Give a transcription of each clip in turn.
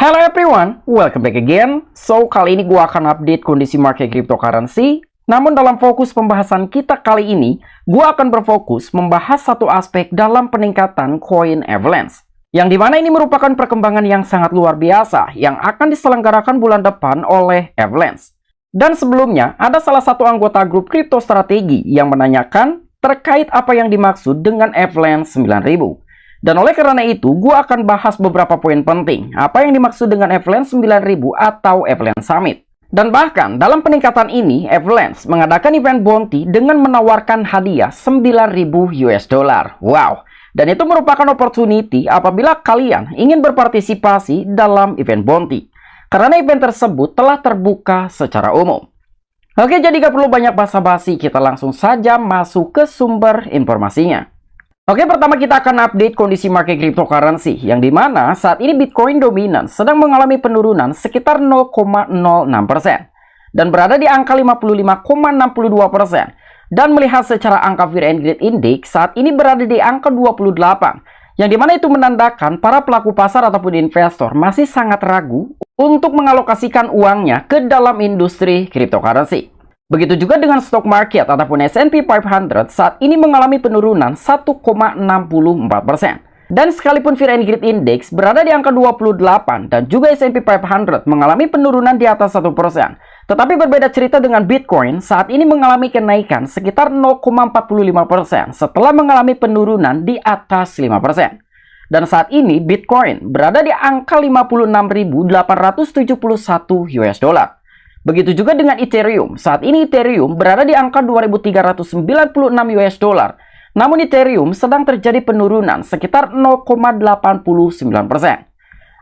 Hello everyone, welcome back again. So, kali ini gua akan update kondisi market cryptocurrency. Namun dalam fokus pembahasan kita kali ini, gua akan berfokus membahas satu aspek dalam peningkatan coin Avalanche. Yang dimana ini merupakan perkembangan yang sangat luar biasa yang akan diselenggarakan bulan depan oleh Avalanche. Dan sebelumnya, ada salah satu anggota grup kripto strategi yang menanyakan terkait apa yang dimaksud dengan Avalanche 9000. Dan oleh karena itu, gue akan bahas beberapa poin penting. Apa yang dimaksud dengan Avalanche 9000 atau Avalanche Summit. Dan bahkan, dalam peningkatan ini, Avalanche mengadakan event bounty dengan menawarkan hadiah 9000 US dollar. Wow! Dan itu merupakan opportunity apabila kalian ingin berpartisipasi dalam event bounty. Karena event tersebut telah terbuka secara umum. Oke, jadi gak perlu banyak basa-basi, kita langsung saja masuk ke sumber informasinya. Oke, pertama kita akan update kondisi market cryptocurrency, yang dimana saat ini Bitcoin dominan sedang mengalami penurunan sekitar 0,06% dan berada di angka 55,62%. Dan melihat secara angka Fear and Greed Index saat ini berada di angka 28, yang dimana itu menandakan para pelaku pasar ataupun investor masih sangat ragu untuk mengalokasikan uangnya ke dalam industri cryptocurrency. Begitu juga dengan stock market ataupun S&P 500 saat ini mengalami penurunan 1,64%. Dan sekalipun Fear and Greed Index berada di angka 28 dan juga S&P 500 mengalami penurunan di atas 1%. Tetapi berbeda cerita dengan Bitcoin saat ini mengalami kenaikan sekitar 0,45% setelah mengalami penurunan di atas 5%. Dan saat ini Bitcoin berada di angka 56.871 US dollar. Begitu juga dengan Ethereum. Saat ini Ethereum berada di angka 2.396 US dollar. Namun Ethereum sedang terjadi penurunan sekitar 0,89%.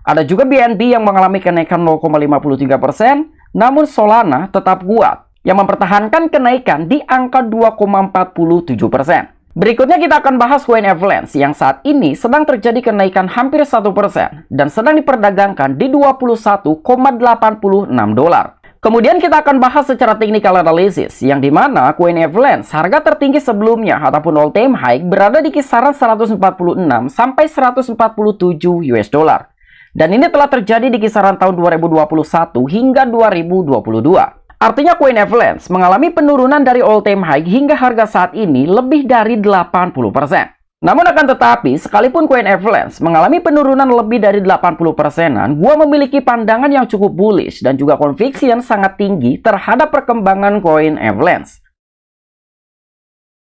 Ada juga BNB yang mengalami kenaikan 0,53%. Namun Solana tetap kuat yang mempertahankan kenaikan di angka 2,47%. Berikutnya kita akan bahas koin Avalanche yang saat ini sedang terjadi kenaikan hampir 1% dan sedang diperdagangkan di 21,86 dolar. Kemudian kita akan bahas secara technical analysis, yang dimana koin Avalanche harga tertinggi sebelumnya ataupun all time high berada di kisaran 146 sampai 147 US dollar. Dan ini telah terjadi di kisaran tahun 2021 hingga 2022. Artinya koin Avalanche mengalami penurunan dari all time high hingga harga saat ini lebih dari 80%. Namun akan tetapi, sekalipun koin Avalanche mengalami penurunan lebih dari 80%-an, gua memiliki pandangan yang cukup bullish dan juga conviction sangat tinggi terhadap perkembangan koin Avalanche.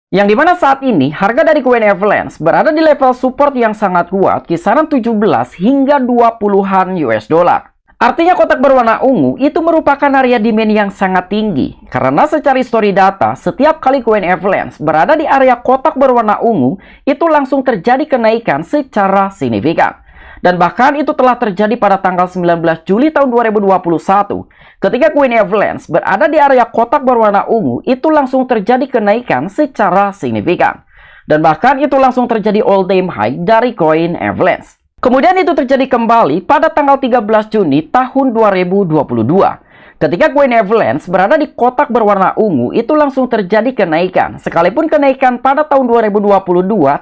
Yang dimana saat ini, harga dari koin Avalanche berada di level support yang sangat kuat, kisaran 17 hingga 20-an US dollar. Artinya kotak berwarna ungu itu merupakan area demand yang sangat tinggi. Karena secara history data, setiap kali koin Avalanche berada di area kotak berwarna ungu, itu langsung terjadi kenaikan secara signifikan. Dan bahkan itu telah terjadi pada tanggal 19 Juli tahun 2021. Ketika koin Avalanche berada di area kotak berwarna ungu, itu langsung terjadi kenaikan secara signifikan. Dan bahkan itu langsung terjadi all time high dari koin Avalanche. Kemudian itu terjadi kembali pada tanggal 13 Juni tahun 2022. Ketika koin Avalanche berada di kotak berwarna ungu, itu langsung terjadi kenaikan. Sekalipun kenaikan pada tahun 2022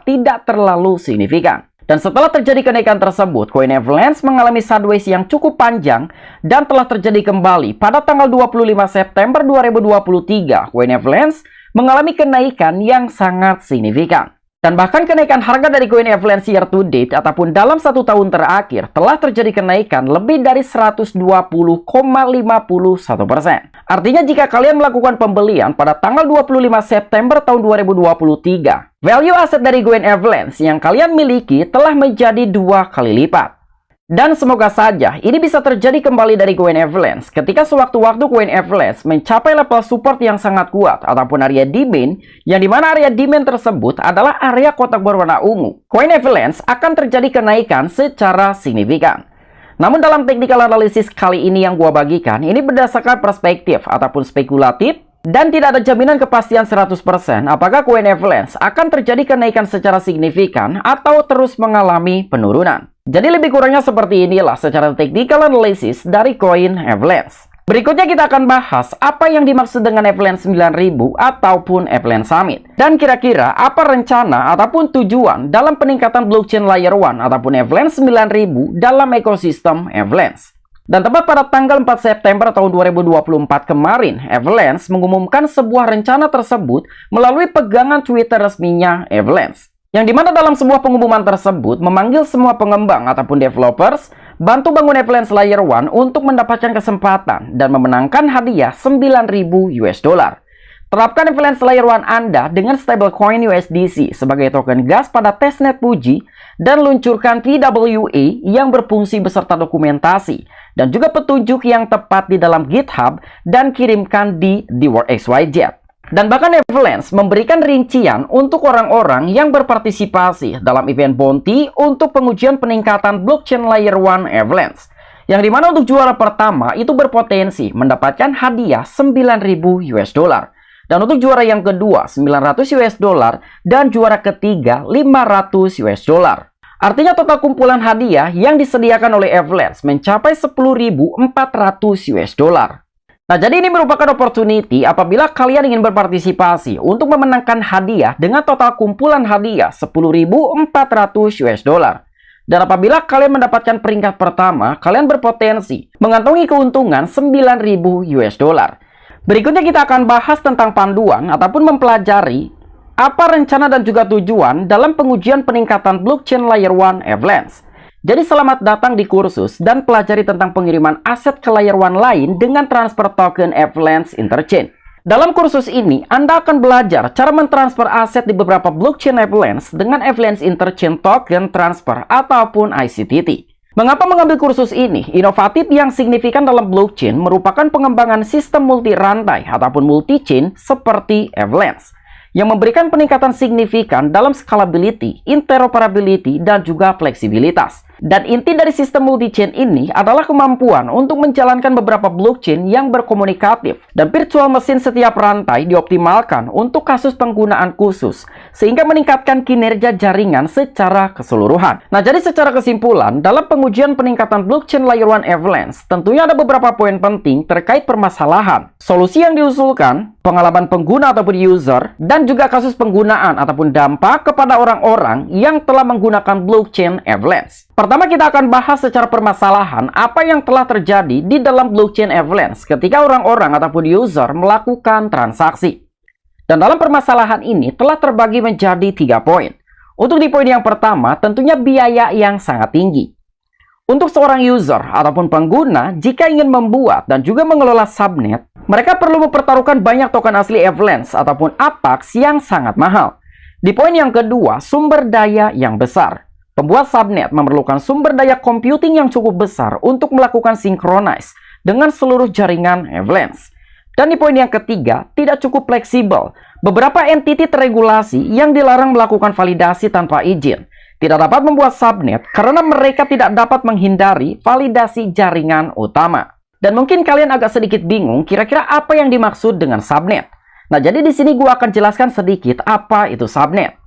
tidak terlalu signifikan. Dan setelah terjadi kenaikan tersebut, koin Avalanche mengalami sideways yang cukup panjang dan telah terjadi kembali pada tanggal 25 September 2023. Koin Avalanche mengalami kenaikan yang sangat signifikan. Dan bahkan kenaikan harga dari koin Avalanche year to date ataupun dalam 1 tahun terakhir telah terjadi kenaikan lebih dari 120,51%. Artinya jika kalian melakukan pembelian pada tanggal 25 September tahun 2023, value aset dari koin Avalanche yang kalian miliki telah menjadi 2 kali lipat. Dan semoga saja ini bisa terjadi kembali dari koin Avalanche ketika sewaktu-waktu koin Avalanche mencapai level support yang sangat kuat ataupun area demand, yang dimana area demand tersebut adalah area kotak berwarna ungu. Koin Avalanche akan terjadi kenaikan secara signifikan. Namun dalam technical analysis kali ini yang gua bagikan, ini berdasarkan perspektif ataupun spekulatif dan tidak ada jaminan kepastian 100% apakah koin Avalanche akan terjadi kenaikan secara signifikan atau terus mengalami penurunan. Jadi lebih kurangnya seperti inilah secara technical analysis dari koin Avalanche. Berikutnya kita akan bahas apa yang dimaksud dengan Avalanche 9000 ataupun Avalanche Summit. Dan kira-kira apa rencana ataupun tujuan dalam peningkatan blockchain layer 1 ataupun Avalanche 9000 dalam ekosistem Avalanche. Dan tepat pada tanggal 4 September tahun 2024 kemarin, Avalanche mengumumkan sebuah rencana tersebut melalui pegangan Twitter resminya Avalanche. Yang dimana dalam sebuah pengumuman tersebut memanggil semua pengembang ataupun developers bantu bangun Avalanche Layer 1 untuk mendapatkan kesempatan dan memenangkan hadiah 9.000 US dollar. Terapkan Avalanche Layer 1 Anda dengan stablecoin USDC sebagai token gas pada testnet Puji dan luncurkan PWA yang berfungsi beserta dokumentasi dan juga petunjuk yang tepat di dalam GitHub dan kirimkan di TheWorldXYZ. Dan bahkan Avalanche memberikan rincian untuk orang-orang yang berpartisipasi dalam event bounty untuk pengujian peningkatan blockchain layer 1 Avalanche. Yang dimana untuk juara pertama itu berpotensi mendapatkan hadiah 9.000 US dollar. Dan untuk juara yang kedua 900 US dollar dan juara ketiga 500 US dollar. Artinya total kumpulan hadiah yang disediakan oleh Avalanche mencapai 10.400 US dollar. Nah, jadi ini merupakan opportunity apabila kalian ingin berpartisipasi untuk memenangkan hadiah dengan total kumpulan hadiah 10.400 US dollar. Dan apabila kalian mendapatkan peringkat pertama, kalian berpotensi mengantongi keuntungan 9.000 US dollar. Berikutnya kita akan bahas tentang panduan ataupun mempelajari apa rencana dan juga tujuan dalam pengujian peningkatan blockchain layer 1 Avalanche. Jadi selamat datang di kursus dan pelajari tentang pengiriman aset ke layer 1 lain dengan transfer token Avalanche Interchain. Dalam kursus ini, Anda akan belajar cara mentransfer aset di beberapa blockchain Avalanche dengan Avalanche Interchain Token Transfer ataupun ICTT. Mengapa mengambil kursus ini? Inovatif yang signifikan dalam blockchain merupakan pengembangan sistem multi-rantai ataupun multi-chain seperti Avalanche, yang memberikan peningkatan signifikan dalam scalability, interoperability, dan juga fleksibilitas. Dan inti dari sistem multi-chain ini adalah kemampuan untuk menjalankan beberapa blockchain yang berkomunikatif. Dan virtual mesin setiap rantai dioptimalkan untuk kasus penggunaan khusus, sehingga meningkatkan kinerja jaringan secara keseluruhan. Nah, jadi secara kesimpulan, dalam pengujian peningkatan blockchain layer 1 Avalanche, tentunya ada beberapa poin penting terkait permasalahan, solusi yang diusulkan, pengalaman pengguna ataupun user, dan juga kasus penggunaan ataupun dampak kepada orang-orang yang telah menggunakan blockchain Avalanche. Pertama, kita akan bahas secara permasalahan apa yang telah terjadi di dalam blockchain Avalanche ketika orang-orang ataupun user melakukan transaksi. Dan dalam permasalahan ini telah terbagi menjadi 3 poin. Untuk di poin yang pertama, tentunya biaya yang sangat tinggi. Untuk seorang user ataupun pengguna, jika ingin membuat dan juga mengelola subnet, mereka perlu mempertaruhkan banyak token asli Avalanche ataupun APAX yang sangat mahal. Di poin yang kedua, sumber daya yang besar. Pembuat subnet memerlukan sumber daya computing yang cukup besar untuk melakukan synchronize dengan seluruh jaringan Avalanche. Dan di poin yang ketiga, tidak cukup fleksibel. Beberapa entiti teregulasi yang dilarang melakukan validasi tanpa izin tidak dapat membuat subnet karena mereka tidak dapat menghindari validasi jaringan utama. Dan mungkin kalian agak sedikit bingung kira-kira apa yang dimaksud dengan subnet. Nah, jadi di sini gua akan jelaskan sedikit apa itu subnet.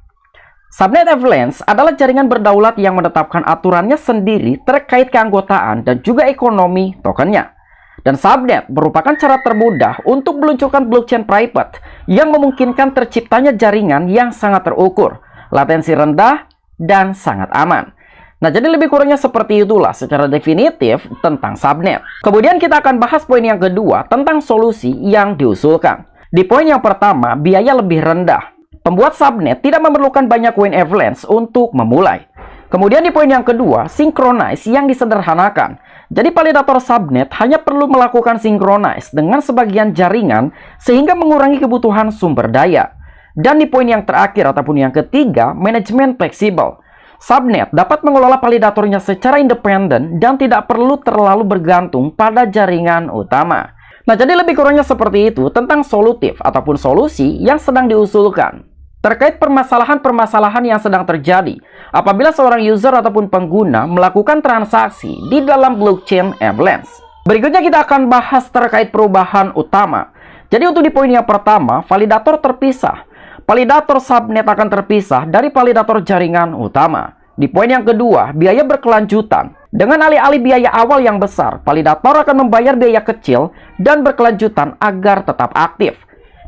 Subnet Avalanche adalah jaringan berdaulat yang menetapkan aturannya sendiri terkait keanggotaan dan juga ekonomi tokennya. Dan subnet merupakan cara termudah untuk meluncurkan blockchain private yang memungkinkan terciptanya jaringan yang sangat terukur, latensi rendah, dan sangat aman. Nah, jadi lebih kurangnya seperti itulah secara definitif tentang subnet. Kemudian kita akan bahas poin yang kedua tentang solusi yang diusulkan. Di poin yang pertama, biaya lebih rendah. Pembuat subnet tidak memerlukan banyak koin Avalanche untuk memulai. Kemudian di poin yang kedua, synchronize yang disederhanakan. Jadi validator subnet hanya perlu melakukan synchronize dengan sebagian jaringan sehingga mengurangi kebutuhan sumber daya. Dan di poin yang terakhir ataupun yang ketiga, manajemen fleksibel. Subnet dapat mengelola validatornya secara independen dan tidak perlu terlalu bergantung pada jaringan utama. Nah, jadi lebih kurangnya seperti itu tentang solutif ataupun solusi yang sedang diusulkan terkait permasalahan-permasalahan yang sedang terjadi apabila seorang user ataupun pengguna melakukan transaksi di dalam blockchain Avalanche. Berikutnya kita akan bahas terkait perubahan utama. Jadi untuk di poin yang pertama, validator terpisah. Validator subnet akan terpisah dari validator jaringan utama. Di poin yang kedua, biaya berkelanjutan. Dengan alih-alih biaya awal yang besar, validator akan membayar biaya kecil dan berkelanjutan agar tetap aktif.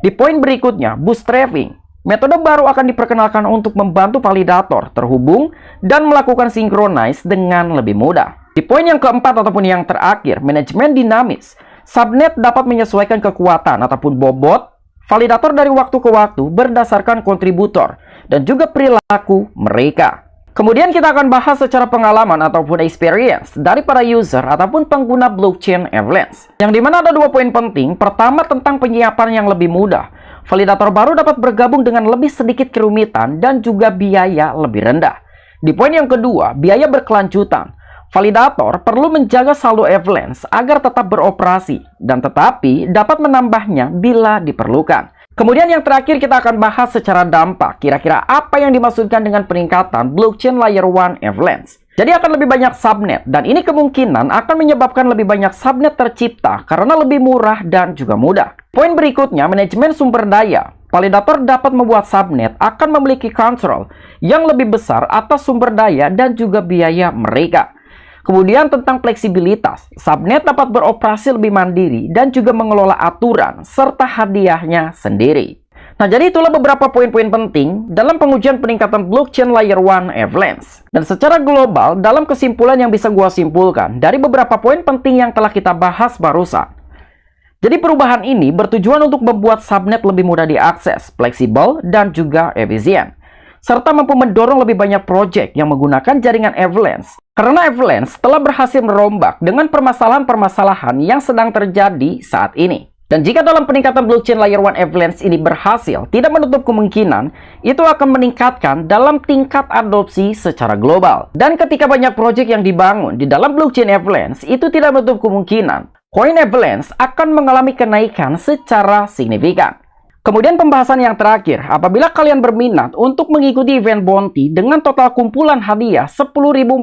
Di poin berikutnya, bootstrapping. Metode baru akan diperkenalkan untuk membantu validator terhubung dan melakukan synchronize dengan lebih mudah. Di poin yang keempat ataupun yang terakhir, manajemen dinamis. Subnet dapat menyesuaikan kekuatan ataupun bobot validator dari waktu ke waktu berdasarkan kontributor dan juga perilaku mereka. Kemudian kita akan bahas secara pengalaman ataupun experience dari para user ataupun pengguna blockchain Avalanche. Yang dimana ada dua poin penting. Pertama, tentang penyiapan yang lebih mudah. Validator baru dapat bergabung dengan lebih sedikit kerumitan dan juga biaya lebih rendah. Di poin yang kedua, biaya berkelanjutan. Validator perlu menjaga saldo Avalanche agar tetap beroperasi dan tetapi dapat menambahnya bila diperlukan. Kemudian yang terakhir kita akan bahas secara dampak. Kira-kira apa yang dimaksudkan dengan peningkatan blockchain layer 1 Avalanche. Jadi akan lebih banyak subnet dan ini kemungkinan akan menyebabkan lebih banyak subnet tercipta karena lebih murah dan juga mudah. Poin berikutnya, manajemen sumber daya. Validator dapat membuat subnet akan memiliki kontrol yang lebih besar atas sumber daya dan juga biaya mereka. Kemudian tentang fleksibilitas, subnet dapat beroperasi lebih mandiri dan juga mengelola aturan serta hadiahnya sendiri. Nah, jadi itulah beberapa poin-poin penting dalam pengujian peningkatan blockchain layer 1 Avalanche. Dan secara global, dalam kesimpulan yang bisa gua simpulkan dari beberapa poin penting yang telah kita bahas barusan. Jadi perubahan ini bertujuan untuk membuat subnet lebih mudah diakses, fleksibel, dan juga efisien. Serta mampu mendorong lebih banyak proyek yang menggunakan jaringan Avalanche. Karena Avalanche telah berhasil merombak dengan permasalahan-permasalahan yang sedang terjadi saat ini. Dan jika dalam peningkatan blockchain layer 1 Avalanche ini berhasil, tidak menutup kemungkinan itu akan meningkatkan dalam tingkat adopsi secara global. Dan ketika banyak proyek yang dibangun di dalam blockchain Avalanche, itu tidak menutup kemungkinan koin Avalanche akan mengalami kenaikan secara signifikan. Kemudian pembahasan yang terakhir, apabila kalian berminat untuk mengikuti event bounty dengan total kumpulan hadiah 10.400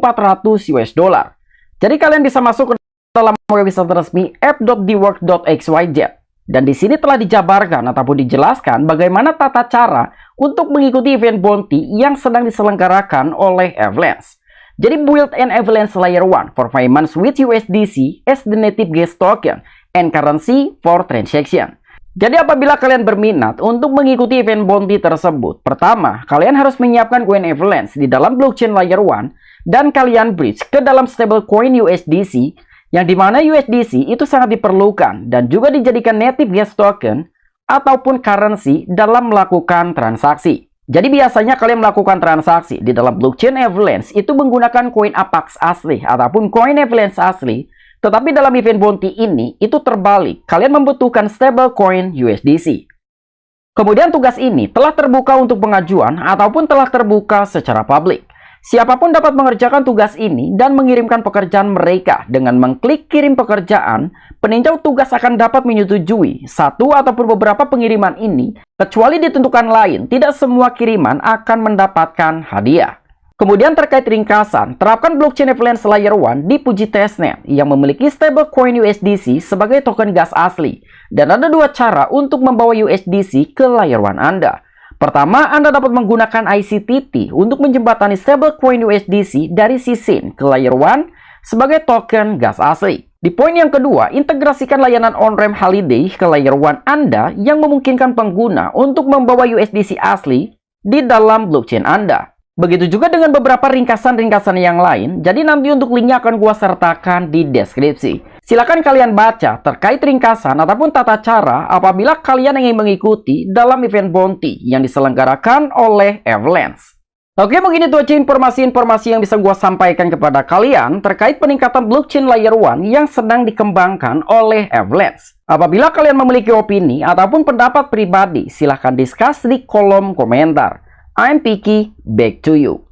US dollar. Jadi kalian bisa masuk ke dalam website resmi app.dwork.xyz. Dan di sini telah dijabarkan ataupun dijelaskan bagaimana tata cara untuk mengikuti event bounty yang sedang diselenggarakan oleh Avalanche. Jadi build an Avalanche Layer 1 for payments with USDC as the native gas token and currency for transaction. Jadi apabila kalian berminat untuk mengikuti event bounty tersebut, pertama, kalian harus menyiapkan koin Avalanche di dalam blockchain layer 1 dan kalian bridge ke dalam stablecoin USDC yang dimana USDC itu sangat diperlukan dan juga dijadikan native gas token ataupun currency dalam melakukan transaksi. Jadi biasanya kalian melakukan transaksi di dalam blockchain Avalanche itu menggunakan koin APAX asli ataupun koin Avalanche asli. Tetapi dalam event bounty ini, itu terbalik. Kalian membutuhkan stablecoin USDC. Kemudian tugas ini telah terbuka untuk pengajuan ataupun telah terbuka secara publik. Siapapun dapat mengerjakan tugas ini dan mengirimkan pekerjaan mereka dengan mengklik kirim pekerjaan. Peninjau tugas akan dapat menyetujui satu ataupun beberapa pengiriman ini, kecuali ditentukan lain, tidak semua kiriman akan mendapatkan hadiah. Kemudian terkait ringkasan, terapkan blockchain Avalanche Layer 1 di Puji Testnet yang memiliki stablecoin USDC sebagai token gas asli. Dan ada dua cara untuk membawa USDC ke Layer 1 Anda. Pertama, Anda dapat menggunakan ICTT untuk menjembatani stablecoin USDC dari CSIN ke Layer 1 sebagai token gas asli. Di poin yang kedua, integrasikan layanan on-ramp Holiday ke Layer 1 Anda yang memungkinkan pengguna untuk membawa USDC asli di dalam blockchain Anda. Begitu juga dengan beberapa ringkasan-ringkasan yang lain, jadi nanti untuk linknya akan gua sertakan di deskripsi. Silakan kalian baca terkait ringkasan ataupun tata cara apabila kalian ingin mengikuti dalam event bounty yang diselenggarakan oleh Avalanche. Oke, mungkin itu aja informasi-informasi yang bisa gua sampaikan kepada kalian terkait peningkatan blockchain layer 1 yang sedang dikembangkan oleh Avalanche. Apabila kalian memiliki opini ataupun pendapat pribadi, silahkan discuss di kolom komentar. I'm Piki, back to you.